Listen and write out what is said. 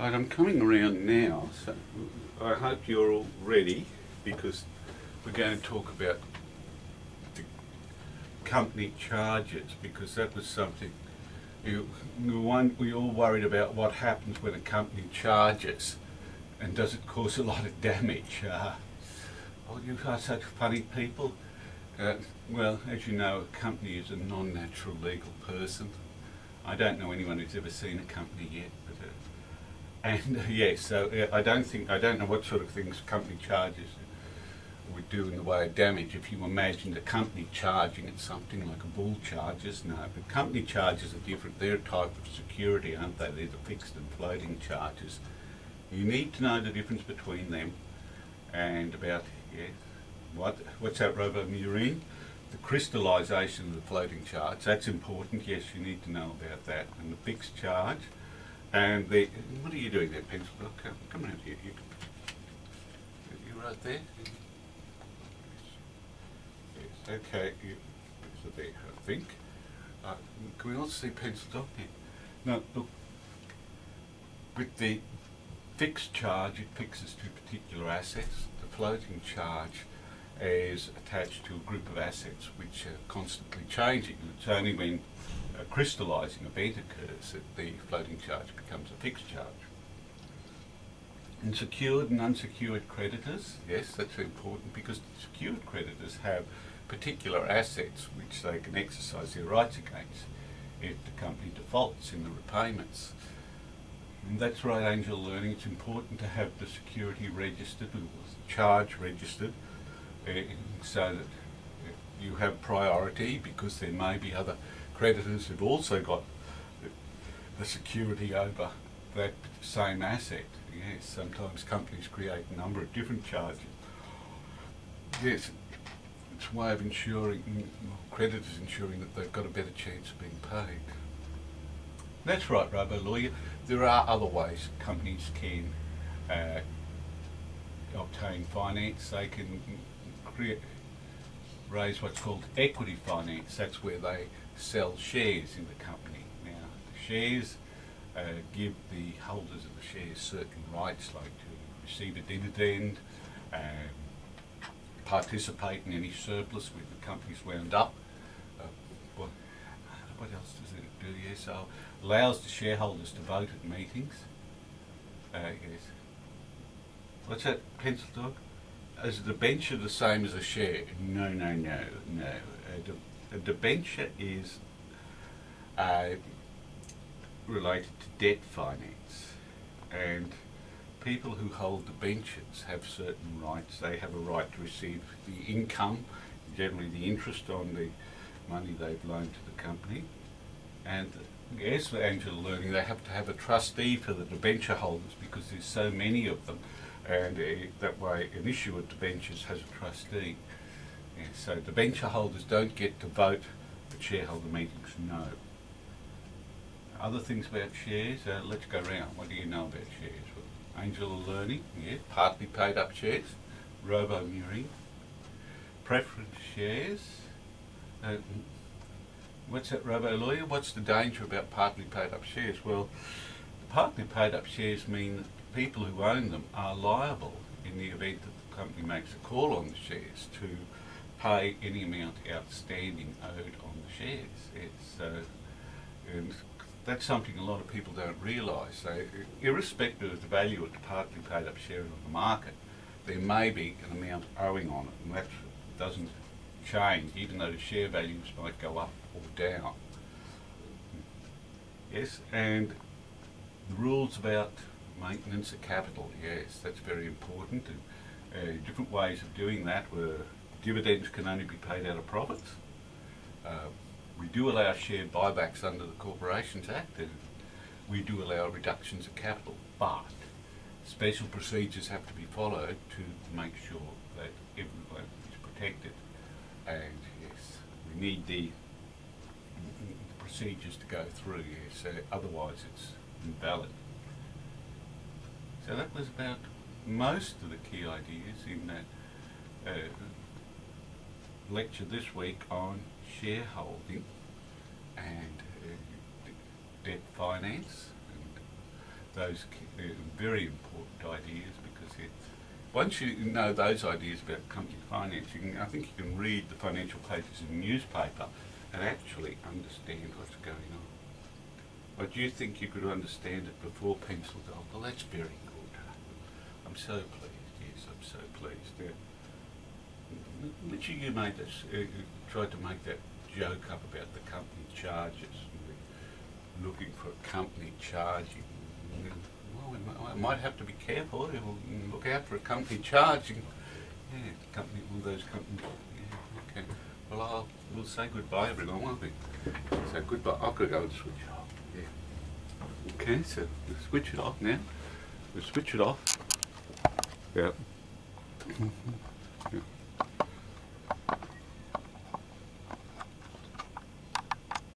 Right, I'm coming around now, so I hope you're all ready because we're going to talk about the company charges, because that was something we all worried about what happens when a company charges and does it cause a lot of damage. Oh, you are such funny people. Well, as you know, a company is a non-natural legal person. I don't know anyone who's ever seen a company yet, but yes, so I don't know what sort of things company charges would do in the way of damage. If you imagine the company charging at something like a bull charges, no, but company charges are different. They're a type of security, aren't they? They're the fixed and floating charges. You need to know the difference between them and about, what's that, Robo-Murine? The crystallisation of the floating charge, that's important. Yes, you need to know about that. And the fixed charge. And what are you doing there, pencil? Come around here. You right there? Yes, okay. So there, I think. Can we all see pencil dog here? Now, look, with the fixed charge, it fixes to particular assets. The floating charge is attached to a group of assets which are constantly changing. It's only when a crystallising event occurs that the floating charge becomes a fixed charge. And secured and unsecured creditors, yes, that's important, because the secured creditors have particular assets which they can exercise their rights against if the company defaults in the repayments. And that's right, Angel Learning, it's important to have the security registered, or the charge registered, so that you have priority, because there may be other creditors who've also got the security over that same asset. Yes, sometimes companies create a number of different charges. Yes, it's a way of ensuring, creditors ensuring that they've got a better chance of being paid. That's right, Robo Lawyer. There are other ways companies can obtain finance. They can raise what's called equity finance. That's where they sell shares in the company. Now, the shares give the holders of the shares certain rights, like to receive a dividend, participate in any surplus when the company's wound up. What else does it do? Yes, so allows the shareholders to vote at meetings. Yes. What's that, pencil dog? Is a debenture the same as a share? No. A debenture is related to debt finance, and people who hold debentures have certain rights. They have a right to receive the income, generally the interest on the money they've loaned to the company, and as for Angel Learning, they have to have a trustee for the debenture holders, because there's so many of them, and that way an issuer of debentures has a trustee. Yeah, so debenture holders don't get to vote at shareholder meetings, no. Other things about shares, let's go round. What do you know about shares? Well, Angel Learning, yeah, partly paid up shares. Robo-Murine. Preference shares. What's that, Robo Lawyer? What's the danger about partly paid up shares? Well, the partly paid up shares mean that people who own them are liable in the event that the company makes a call on the shares to pay any amount outstanding owed on the shares. And that's something a lot of people don't realise. So, irrespective of the value of the partly paid up share on the market, there may be an amount owing on it, and that doesn't change, even though the share values might go up or down. Yes, and the rules about maintenance of capital, yes, that's very important. And, different ways of doing that were dividends can only be paid out of profits. We do allow share buybacks under the Corporations Act, and we do allow reductions of capital, but special procedures have to be followed to make sure that everyone is protected. And yes, we need the procedures to go through, yes, otherwise it's invalid. So that was about most of the key ideas in that lecture this week on shareholding and debt finance. And those very important ideas, because once you know those ideas about company finance, I think you can read the financial pages in the newspaper and actually understand what's going on. But do you think you could understand it before pencil dog? Well, that's very good. I'm so pleased. Yes, I'm so pleased. Yeah. Literally, you made this, tried to make that joke up about the company charges. Looking for a company charging. Well, I might have to be careful. We'll look out for a company charging. Yeah, company, all those companies. Yeah, okay. Well, we'll say goodbye, everyone, won't we? So goodbye. I could go and switch it off. Yeah. Okay, so we'll switch it off now. We'll switch it off. Yeah. Yeah.